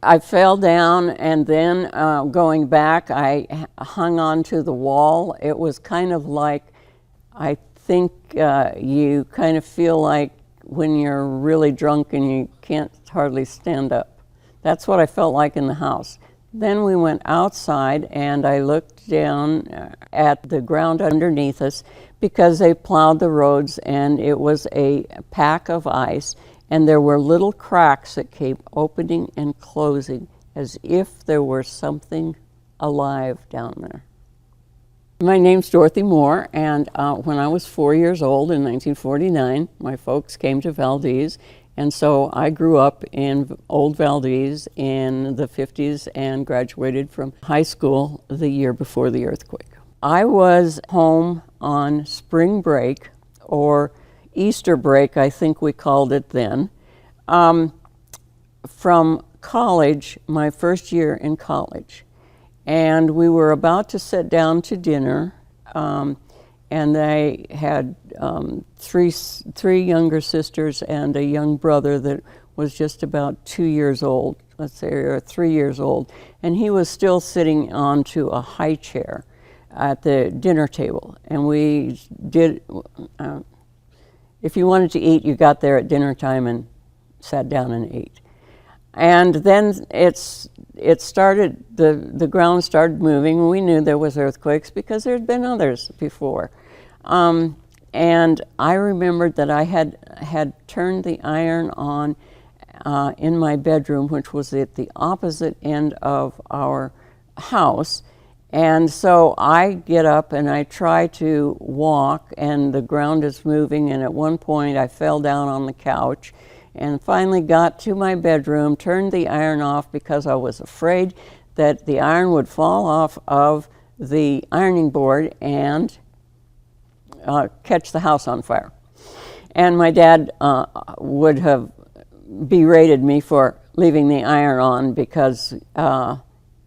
I fell down, and then going back, I hung on to the wall. It was kind of like, I think you kind of feel like when you're really drunk and you can't hardly stand up. That's what I felt like in the house. Then we went outside, and I looked down at the ground underneath us because they plowed the roads, and it was a pack of ice, and there were little cracks that kept opening and closing as if there were something alive down there. My name's Dorothy Moore, and when I was 4 years old in 1949, my folks came to Valdez, and so I grew up in Old Valdez in the 50s and graduated from high school the year before the earthquake. I was home on spring break, or Easter break, I think we called it then, from college, my first year in college. And we were about to sit down to dinner, and they had three younger sisters and a young brother that was just about 2 years old, let's say, or 3 years old. And he was still sitting onto a high chair at the dinner table. And we did, if you wanted to eat, you got there at dinner time and sat down and ate. And then it started, the ground started moving. We knew there was earthquakes because there had been others before. And I remembered that I had turned the iron on in my bedroom, which was at the opposite end of our house. And so I get up and I try to walk, and the ground is moving, and at one point I fell down on the couch and finally got to my bedroom, turned the iron off because I was afraid that the iron would fall off of the ironing board and catch the house on fire. And my dad would have berated me for leaving the iron on because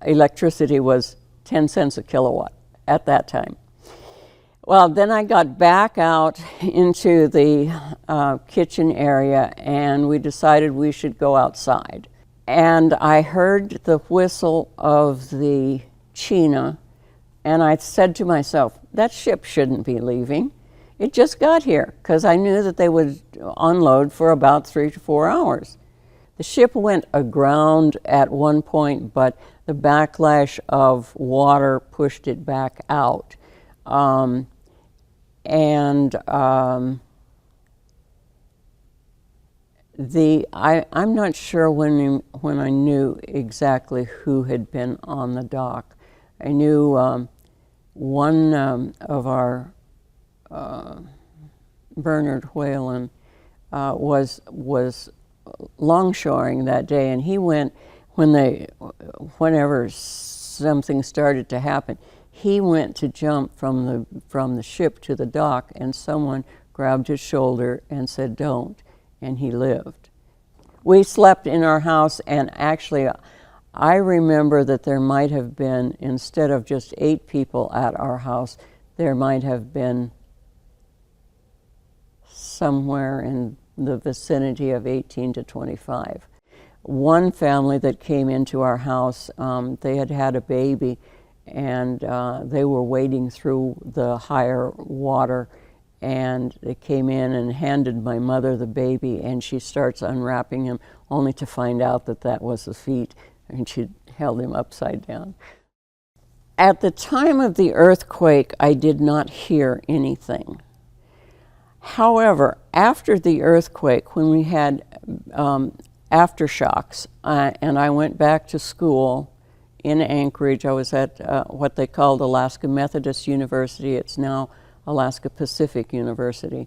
electricity was 10 cents a kilowatt at that time. Well, then I got back out into the kitchen area, and we decided we should go outside. And I heard the whistle of the China, and I said to myself, that ship shouldn't be leaving. It just got here, because I knew that they would unload for about 3 to 4 hours. The ship went aground at one point, but the backlash of water pushed it back out. I'm not sure when I knew exactly who had been on the dock. I knew one of our Bernard Whalen was longshoring that day, and he went whenever something started to happen. He went to jump from the ship to the dock, and someone grabbed his shoulder and said, "Don't," and he lived. We slept in our house, and actually, I remember that there might have been, instead of just 8 people at our house, there might have been somewhere in the vicinity of 18 to 25. One family that came into our house, they had had a baby, and they were wading through the higher water, and they came in and handed my mother the baby, and she starts unwrapping him, only to find out that that was the feet, and she held him upside down. At the time of the earthquake, I did not hear anything. However, after the earthquake, when we had aftershocks, and I went back to school in Anchorage. I was at what they called Alaska Methodist University. It's now Alaska Pacific University.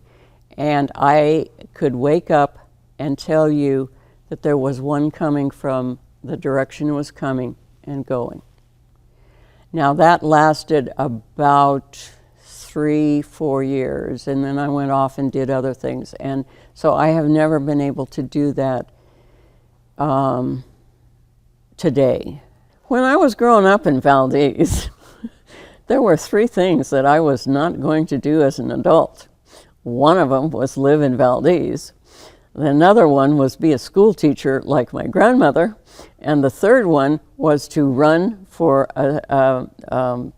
And I could wake up and tell you that there was one coming from the direction it was coming and going. Now that lasted about 3-4 years, and then I went off and did other things. And so I have never been able to do that today. When I was growing up in Valdez, there were 3 things that I was not going to do as an adult. One of them was live in Valdez. Another one was be a school teacher like my grandmother. And the third one was to run for a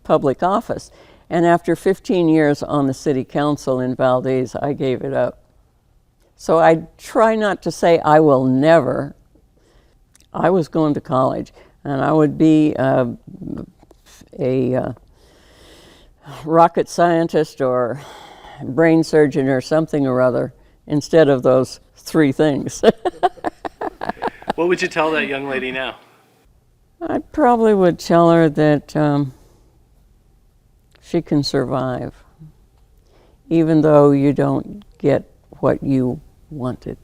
public office. And after 15 years on the city council in Valdez, I gave it up. So I try not to say I will never. I was going to college, and I would be a rocket scientist or brain surgeon or something or other instead of those three things. What would you tell that young lady now? I probably would tell her that she can survive, even though you don't get what you wanted.